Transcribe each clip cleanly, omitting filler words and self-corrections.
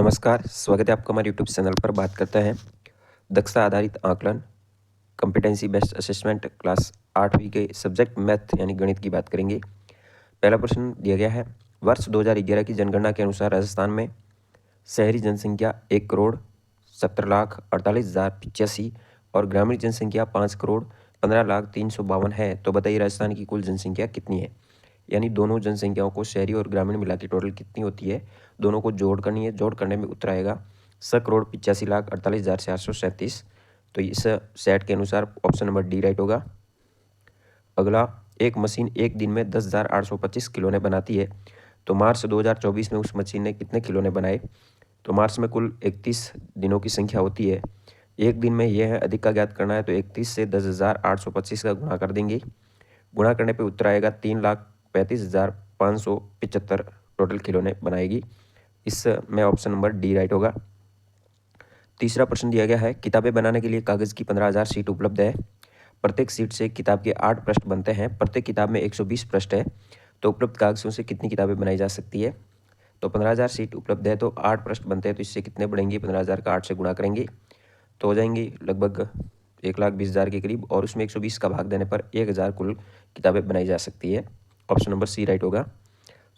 नमस्कार, स्वागत है आपका हमारे यूट्यूब चैनल पर। बात करते हैं दक्षता आधारित आकलन, कॉम्पिटेंसी बेस्ड असेसमेंट क्लास 8वीं के सब्जेक्ट मैथ यानी गणित की बात करेंगे। पहला प्रश्न दिया गया है, वर्ष 2011 की जनगणना के अनुसार राजस्थान में शहरी जनसंख्या 1,70,48,085 और ग्रामीण जनसंख्या 5,15,03,52 है। तो बताइए राजस्थान की कुल जनसंख्या कितनी है। यानी दोनों जनसंख्याओं को शहरी और ग्रामीण मिला के टोटल कितनी होती है, दोनों को जोड़ करनी है। जोड़ करने में उत्तर आएगा 6,85,48,437। तो इस सेट के अनुसार ऑप्शन नंबर डी राइट होगा। अगला, एक मशीन एक दिन में 10,825 खिलौने बनाती है। तो मार्च 2024 में उस मशीन ने कितने खिलौने बनाए। तो मार्च में कुल 31 दिनों की संख्या होती है। एक दिन में यह है, अधिक का ज्ञात करना है तो 31 से 10,825 का गुणा कर देंगे। गुणा करने पे उत्तर आएगा 3,35,575 टोटल खिलौने बनाएगी। इसमें ऑप्शन नंबर डी राइट होगा। तीसरा प्रश्न दिया गया है, किताबें बनाने के लिए कागज़ की 15,000 शीट उपलब्ध है। प्रत्येक सीट से किताब के 8 पृष्ठ बनते हैं। प्रत्येक किताब में 120 पृष्ठ है। तो उपलब्ध कागज़ों से कितनी किताबें बनाई जा सकती है। तो 15,000 सीट उपलब्ध है तो 8 पृष्ठ बनते हैं, तो इससे कितने बढ़ेंगे, 15,000 का 8 से गुणा करेंगे तो हो जाएंगी लगभग 1,20,000 के करीब, और उसमें 120 का भाग देने पर 1,000 कुल किताबें बनाई जा सकती है। ऑप्शन नंबर सी राइट होगा।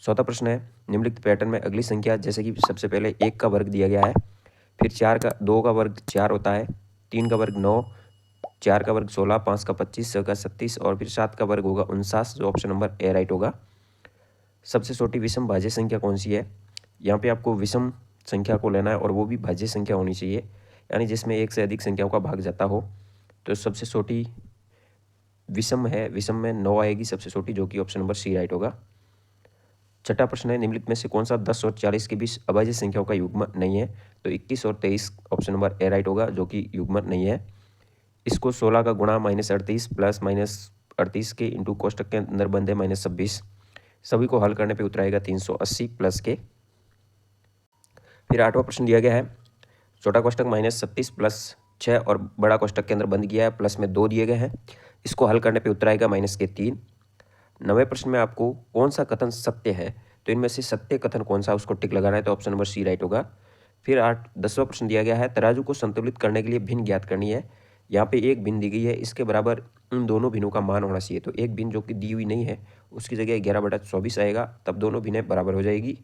चौथा प्रश्न है, निम्नलिखित पैटर्न में अगली संख्या, जैसे कि सबसे पहले 1 का वर्ग दिया गया है, फिर 2 का वर्ग 4 होता है, 3 का वर्ग 9, 4 का वर्ग 16, 5 का 25, 6 का 36 और फिर 7 का वर्ग होगा 49, जो ऑप्शन नंबर ए राइट होगा। सबसे छोटी विषम भाज्य संख्या कौन सी है। यहाँ पे आपको विषम संख्या को लेना है और वो भी भाज्य संख्या होनी चाहिए, यानी जिसमें एक से अधिक संख्याओं का भाग जाता हो। तो सबसे छोटी विषम है, विषम में 9 आएगी सबसे छोटी, जो कि ऑप्शन नंबर सी राइट होगा। छठा प्रश्न है, निम्नलिखित में से कौन सा 10 और 40 के बीच अभाज्य संख्याओं का युग्म नहीं है। तो 21 और 23 ऑप्शन नंबर ए राइट होगा, जो कि युग्म नहीं है। इसको 16 का गुणा -38 प्लस -38 के इंटू कोष्टक के अंदर बंदे -26, सभी को हल करने पे उत्तर आएगा 380 प्लस के। फिर आठवां प्रश्न दिया गया है, छोटा कोष्टक -36 प्लस 6 और बड़ा कोष्टक के अंदर बंद किया है, प्लस में 2 दिए गए हैं। इसको हल करने पे उत्तर आएगा -3। 9वें प्रश्न में आपको कौन सा कथन सत्य है, तो इनमें से सत्य कथन कौन सा, उसको टिक लगाना है, तो ऑप्शन नंबर सी राइट होगा। फिर 10वां प्रश्न दिया गया है, तराजू को संतुलित करने के लिए भिन्न ज्ञात करनी है। यहाँ पे एक भिन्न दी गई है, इसके बराबर इन दोनों भिन्नों का मान होना चाहिए। तो एक भिन्न जो कि दी हुई नहीं है, उसकी जगह 11/24 आएगा, तब दोनों भिन्नें बराबर हो जाएगी।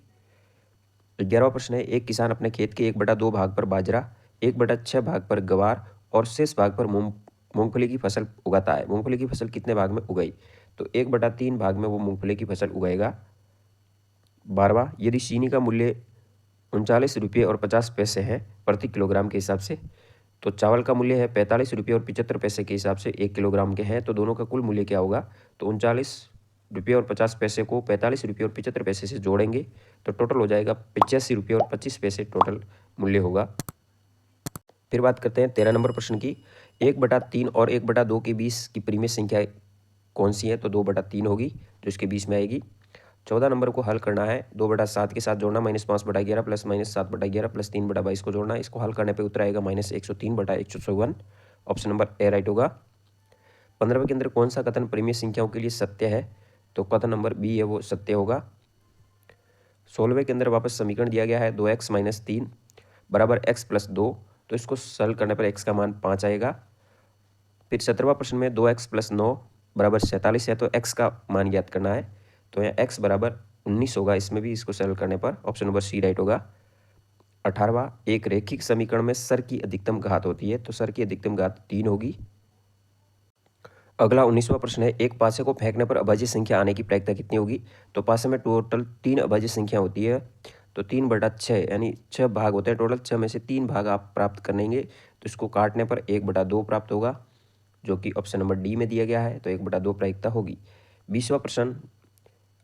11वां प्रश्न है, एक किसान अपने खेत के 1/2 भाग पर बाजरा, 1/6 भाग पर गवार और शेष भाग पर मूंगफली की फसल उगाता है। मूंगफली की फसल कितने भाग में उगाई। तो 1/3 भाग में वो मूंगफली की फसल उगाएगा। 12वां, यदि चीनी का मूल्य 39 रुपये और 50 पैसे है प्रति किलोग्राम के हिसाब से, तो चावल का मूल्य है 45 रुपये और 75 पैसे के हिसाब से 1 किलोग्राम के हैं, तो दोनों का कुल मूल्य क्या होगा। तो 39 रुपये और 50 पैसे को 45 रुपये और 75 पैसे से जोड़ेंगे तो टोटल हो जाएगा 85 रुपये और 25 पैसे टोटल मूल्य होगा। फिर बात करते हैं 13 नंबर प्रश्न की, 1/3 और 1/2 के बीच की परिमेय संख्या कौन सी है। तो 2/3 होगी, जो इसके बीच में आएगी। 14 नंबर को हल करना है, 2/7 के साथ जोड़ना, -5/11 प्लस -7/11 प्लस 3/22 को जोड़ना। इसको हल करने पे उत्तर आएगा -103/154, ऑप्शन नंबर ए राइट होगा। 15वें के अंदर कौन सा कथन परिमेय संख्याओं के लिए सत्य है। तो कथन नंबर बी है, वो सत्य होगा। 16वें के अंदर वापस समीकरण दिया गया है, 2x - 3 बराबर x + 2, तो इसको हल करने पर x का मान 5 आएगा। फिर 17वां प्रश्न में 2x + 9 बराबर 47 है, तो x का मान ज्ञात करना है। तो यहाँ x बराबर 19 होगा, इसमें भी इसको सरल करने पर ऑप्शन नंबर सी राइट होगा। 18वां, एक रैखिक समीकरण में सर की अधिकतम घात होती है, तो सर की अधिकतम घात 3 होगी। अगला 19वां प्रश्न है, एक पासे को फेंकने पर अभाज्य संख्या आने की प्रायिकता कितनी होगी। तो पासे में टोटल 3 अभाज्य संख्या होती है, तो 3/6 यानी 6 भाग होते हैं टोटल, 6 में से 3 भाग आप प्राप्त करेंगे, तो इसको काटने पर 1/2 प्राप्त होगा, जो कि ऑप्शन नंबर डी में दिया गया है, तो 1/2 प्रायिकता होगी। 20वां प्रश्न,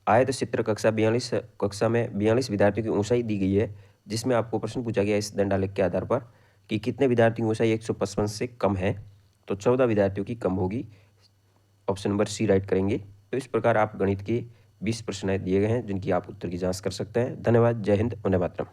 आयत चित्र कक्षा 42 में 42 विद्यार्थियों की ऊंचाई दी गई है, जिसमें आपको प्रश्न पूछा गया इस दंडालेख के आधार पर कि कितने विद्यार्थियों की ऊंचाई 155 से कम है। तो 14 विद्यार्थियों की कम होगी, ऑप्शन नंबर सी राइट करेंगे। तो इस प्रकार आप गणित के 20 प्रश्न दिए गए हैं, जिनकी आप उत्तर की जांच कर सकते हैं। धन्यवाद। जय हिंद, वंदे मातरम।